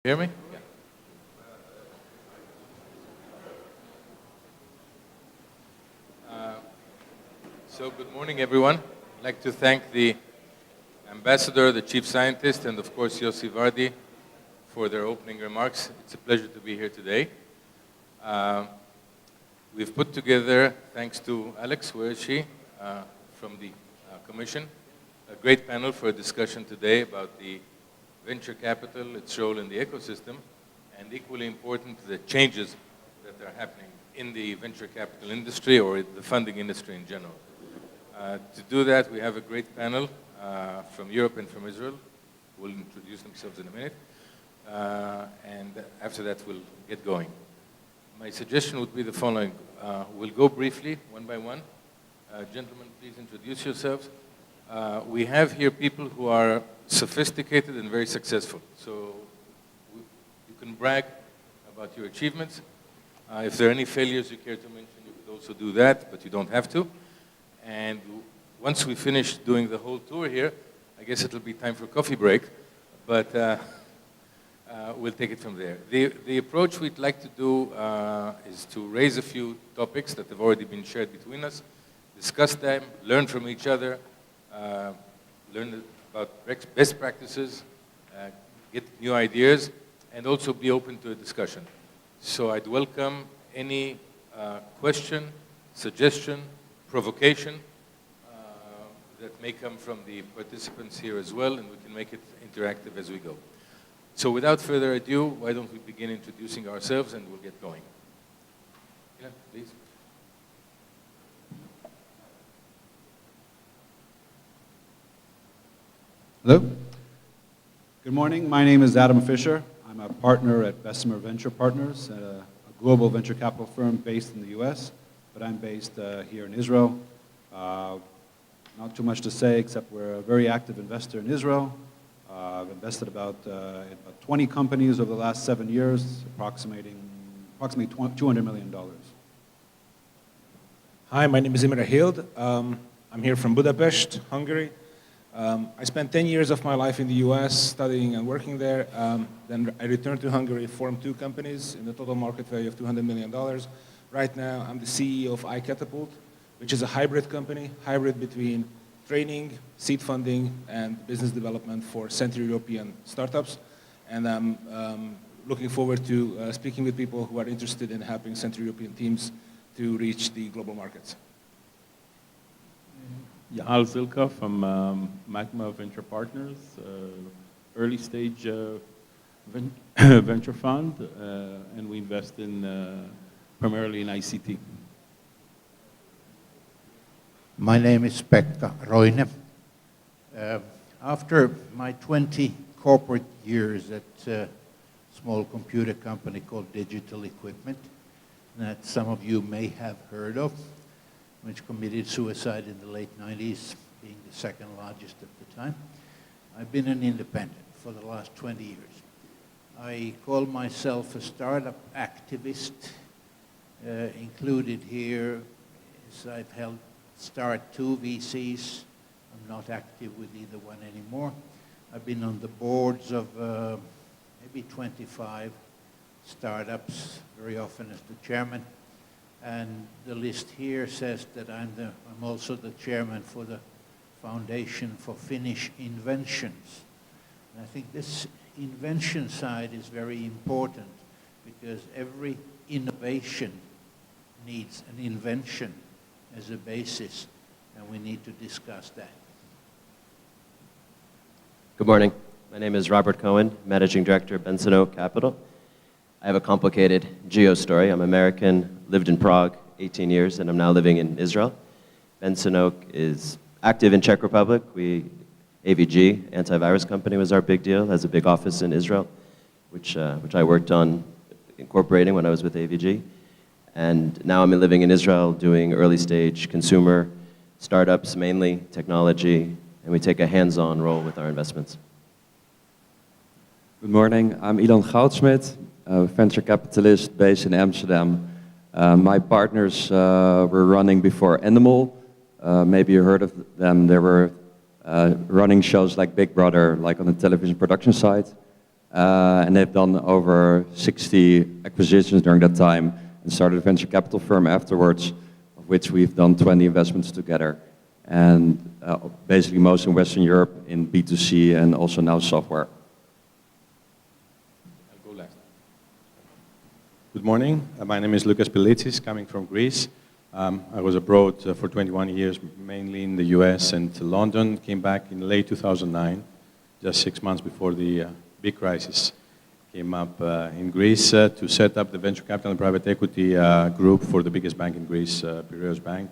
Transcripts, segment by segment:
Hear me? Yeah. So good morning, everyone. I'd like to thank the ambassador, the chief scientist, and of course Yossi Vardi for their opening remarks. It's a pleasure to be here today. We've put together, thanks to Alex, where is she, from the Commission, a great panel for a discussion today about the venture capital, its role in the ecosystem, and equally important, the changes that are happening in the venture capital industry or the funding industry in general. To do that, we have a great panel from Europe and from Israel, who will introduce themselves in a minute. And after that, we'll get going. My suggestion would be the following. We'll go briefly, one by one. Gentlemen, please introduce yourselves. We have here people who are sophisticated and very successful. So you can brag about your achievements. If there are any failures you care to mention, you could also do that, but you don't have to. And once we finish doing the whole tour here, I guess it'll be time for a coffee break, but we'll take it from there. The approach we'd like to do is to raise a few topics that have already been shared between us, discuss them, learn from each other, learn about best practices, get new ideas, and also be open to a discussion. So I'd welcome any question, suggestion, provocation that may come from the participants here as well, and we can make it interactive as we go. So without further ado, why don't we begin introducing ourselves and we'll get going. Yeah, please. Hello. Good morning. My name is Adam Fisher. I'm a partner at Bessemer Venture Partners, a global venture capital firm based in the U.S., but I'm based here in Israel. Not too much to say, except we're a very active investor in Israel. I've invested about 20 companies over the last 7 years, approximately $200 million. Hi, my name is Imre Hild. I'm here from Budapest, Hungary. I spent 10 years of my life in the US studying and working there. Then I returned to Hungary, formed 2 companies in the total market value of $200 million. Right now, I'm the CEO of iCatapult, which is a hybrid company, hybrid between training, seed funding, and business development for Central European startups. And I'm looking forward to speaking with people who are interested in helping Central European teams to reach the global markets. Yahal Zilka from Magma Venture Partners, early stage venture fund, and we invest in primarily in ICT. My name is Pekka, Roine. After my 20 corporate years at a small computer company called Digital Equipment, that some of you may have heard of, which committed suicide in the late 90s, being the second largest at the time. I've been an independent for the last 20 years. I call myself a startup activist. Included here is I've helped start 2 VCs. I'm not active with either one anymore. I've been on the boards of maybe 25 startups, very often as the chairman. And the list here says that I'm also the chairman for the Foundation for Finnish Inventions. And I think this invention side is very important because every innovation needs an invention as a basis, and we need to discuss that. Good morning. My name is Robert Cohen, Managing Director of Benson Oak Capital. I have a complicated geo story. I'm American, lived in Prague 18 years, and I'm now living in Israel. Benson Oak is active in Czech Republic. AVG, antivirus company, was our big deal, has a big office in Israel, which I worked on incorporating when I was with AVG. And now I'm living in Israel doing early stage consumer startups, mainly technology, and we take a hands-on role with our investments. Good morning. I'm Ilan Goudsmit, a venture capitalist based in Amsterdam. My partners were running before Animal. Maybe you heard of them. They were running shows like Big Brother, like on the television production side. And they've done over 60 acquisitions during that time and started a venture capital firm afterwards, of which we've done 20 investments together. And basically most in Western Europe in B2C and also now software. I'll go last. Good morning. My name is Lucas Pilitsis, coming from Greece. I was abroad for 21 years, mainly in the US and London. Came back in late 2009, just 6 months before the big crisis came up in Greece to set up the venture capital and private equity group for the biggest bank in Greece, Piraeus Bank,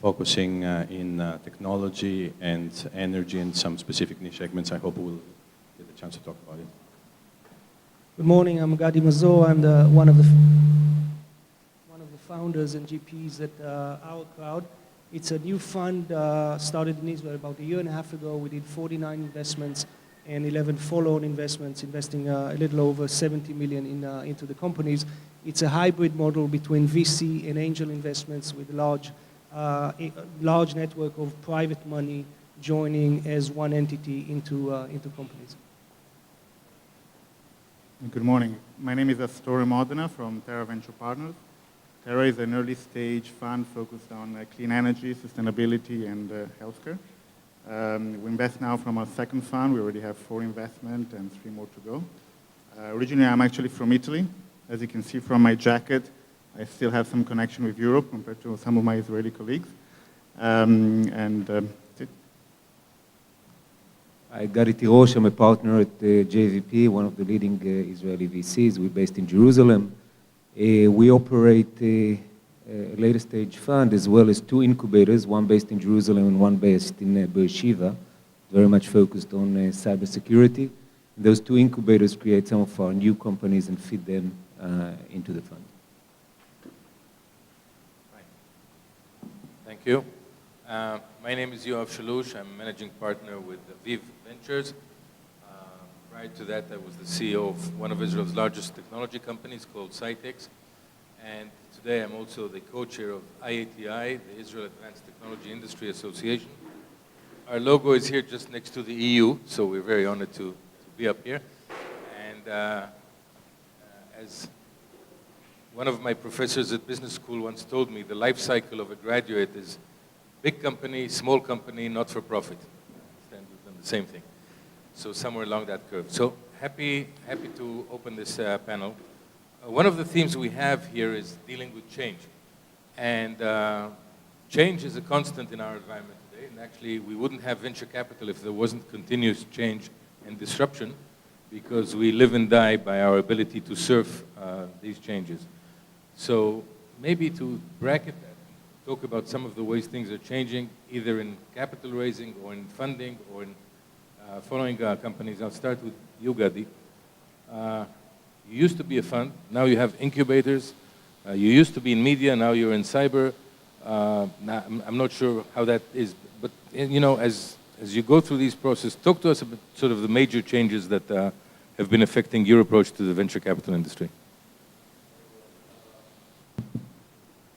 focusing in technology and energy and some specific niche segments. I hope we'll get a chance to talk about it. Good morning, I'm Gadi Mazor. I'm one of the founders and GPs at Our Crowd. It's a new fund started in Israel about a year and a half ago. We did 49 investments and 11 follow-on investments, investing a little over 70 million into the companies. It's a hybrid model between VC and angel investments with a large network of private money joining as one entity into companies. Good morning. My name is Astorre Modena from Terra Venture Partners. Terra is an early-stage fund focused on clean energy, sustainability, and healthcare. We invest now from our second fund. We already have 4 investments and 3 more to go. Originally, I'm actually from Italy. As you can see from my jacket, I still have some connection with Europe compared to some of my Israeli colleagues. That's it. Gadi, I'm a partner at JVP, one of the leading Israeli VCs. We're based in Jerusalem. We operate a later stage fund as well as 2 incubators, one based in Jerusalem and one based in Beersheba, very much focused on cybersecurity. Those 2 incubators create some of our new companies and feed them into the fund. Thank you. My name is Yoav Chelouche. I'm managing partner with Aviv Ventures. Prior to that, I was the CEO of one of Israel's largest technology companies called Cytex. And today I'm also the co-chair of IATI, the Israel Advanced Technology Industry Association. Our logo is here just next to the EU, so we're very honored to be up here. And as one of my professors at business school once told me, the life cycle of a graduate is big company, small company, not for profit. We've done the same thing. So somewhere along that curve. So happy to open this panel. One of the themes we have here is dealing with change. And change is a constant in our environment today. And actually, we wouldn't have venture capital if there wasn't continuous change and disruption, because we live and die by our ability to surf these changes. So maybe to bracket that, talk about some of the ways things are changing, either in capital raising or in funding or in following companies. I'll start with you, Gadi. You used to be a fund, now you have incubators. You used to be in media, now you're in cyber. Now, I'm not sure how that is, but you know, as you go through these processes, talk to us about sort of the major changes that have been affecting your approach to the venture capital industry.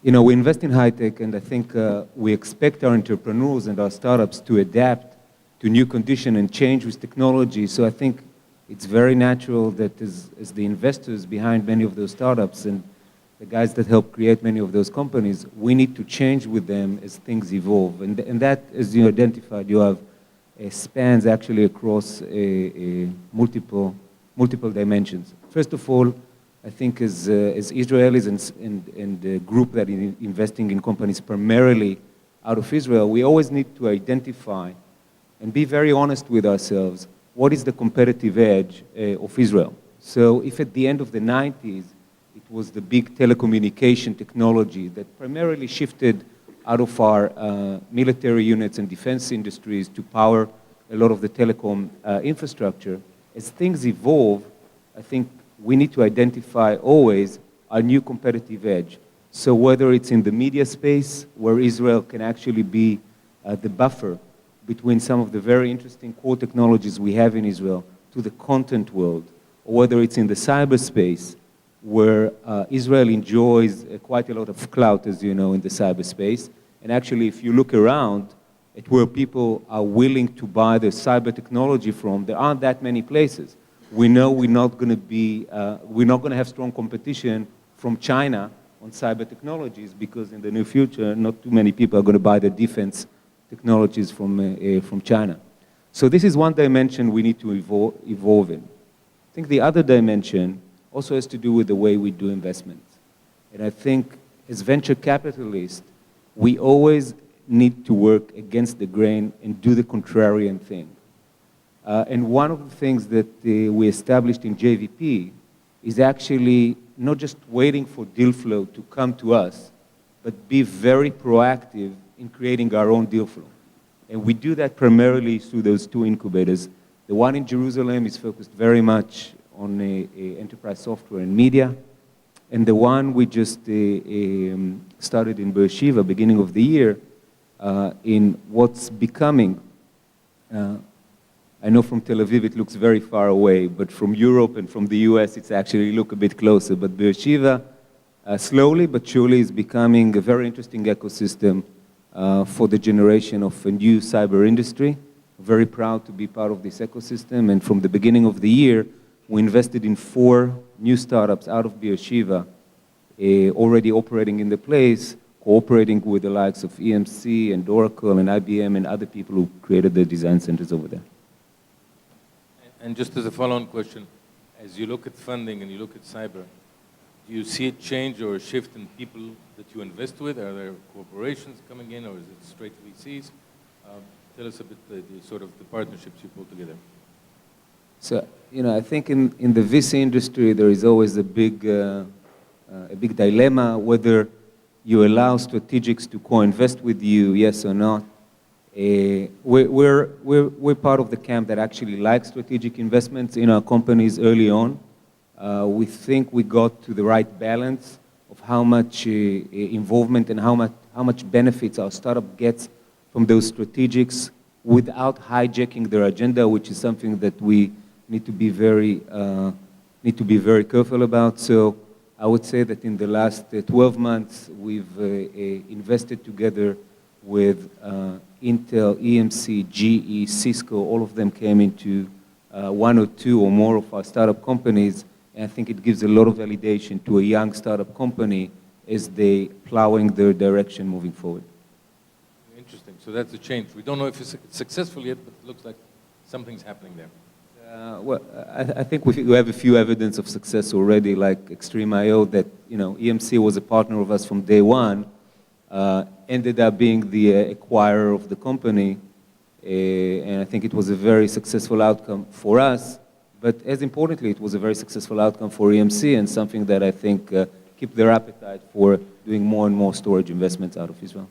You know, we invest in high tech, and I think we expect our entrepreneurs and our startups to adapt to new conditions and change with technology. So I think it's very natural that as the investors behind many of those startups and the guys that help create many of those companies, we need to change with them as things evolve. And that, as you identified, you have spans actually across multiple dimensions. First of all, I think as Israelis and the group that is investing in companies primarily out of Israel, we always need to identify and be very honest with ourselves. What is the competitive edge of Israel? So if at the end of the 90s, it was the big telecommunication technology that primarily shifted out of our military units and defense industries to power a lot of the telecom infrastructure, as things evolve, I think we need to identify always our new competitive edge. So whether it's in the media space, where Israel can actually be the buffer between some of the very interesting core technologies we have in Israel to the content world, or whether it's in the cyberspace, where Israel enjoys quite a lot of clout, as you know, in the cyberspace. And actually, if you look around at where people are willing to buy the cyber technology from, there aren't that many places. we know we're not going to have strong competition from China on cyber technologies, because in the near future, not too many people are going to buy the defense technologies from China. So this is one dimension we need to evolve in. I think the other dimension also has to do with the way we do investments. And I think as venture capitalists, we always need to work against the grain and do the contrarian thing. And one of the things that we established in JVP is actually not just waiting for deal flow to come to us, but be very proactive in creating our own deal flow. And we do that primarily through those two incubators. The one in Jerusalem is focused very much on enterprise software and media. And the one we just started in Beersheba, beginning of the year, in what's becoming, I know from Tel Aviv it looks very far away, but from Europe and from the US it's actually look a bit closer. But Beersheba, slowly but surely, is becoming a very interesting ecosystem for the generation of a new cyber industry. Very proud to be part of this ecosystem, and from the beginning of the year, we invested in 4 new startups out of Beersheba, already operating in the place, cooperating with the likes of EMC and Oracle and IBM and other people who created the design centers over there. And just as a follow-on question, as you look at funding and you look at cyber, do you see a change or a shift in people that you invest with? Are there corporations coming in, or is it straight VCs? Tell us a bit the sort of the partnerships you pull together. So, I think in the VC industry, there is always a big dilemma whether you allow strategics to co-invest with you, yes or not. We're part of the camp that actually likes strategic investments in our companies early on. We think we got to the right balance of how much involvement and how much benefits our startup gets from those strategics without hijacking their agenda, which is something that we need to be very careful about. So I would say that in the last 12 months, we've invested together with Intel, EMC, GE, Cisco. All of them came into 1 or 2 or more of our startup companies. And I think it gives a lot of validation to a young startup company as they plowing their direction moving forward. Interesting. So that's a change. We don't know if it's successful yet, but it looks like something's happening there. Well, I think we have a few evidence of success already, like Extreme.io, that EMC was a partner of us from day one, ended up being the acquirer of the company, and I think it was a very successful outcome for us. But as importantly, it was a very successful outcome for EMC, and something that I think keep their appetite for doing more and more storage investments out of Israel.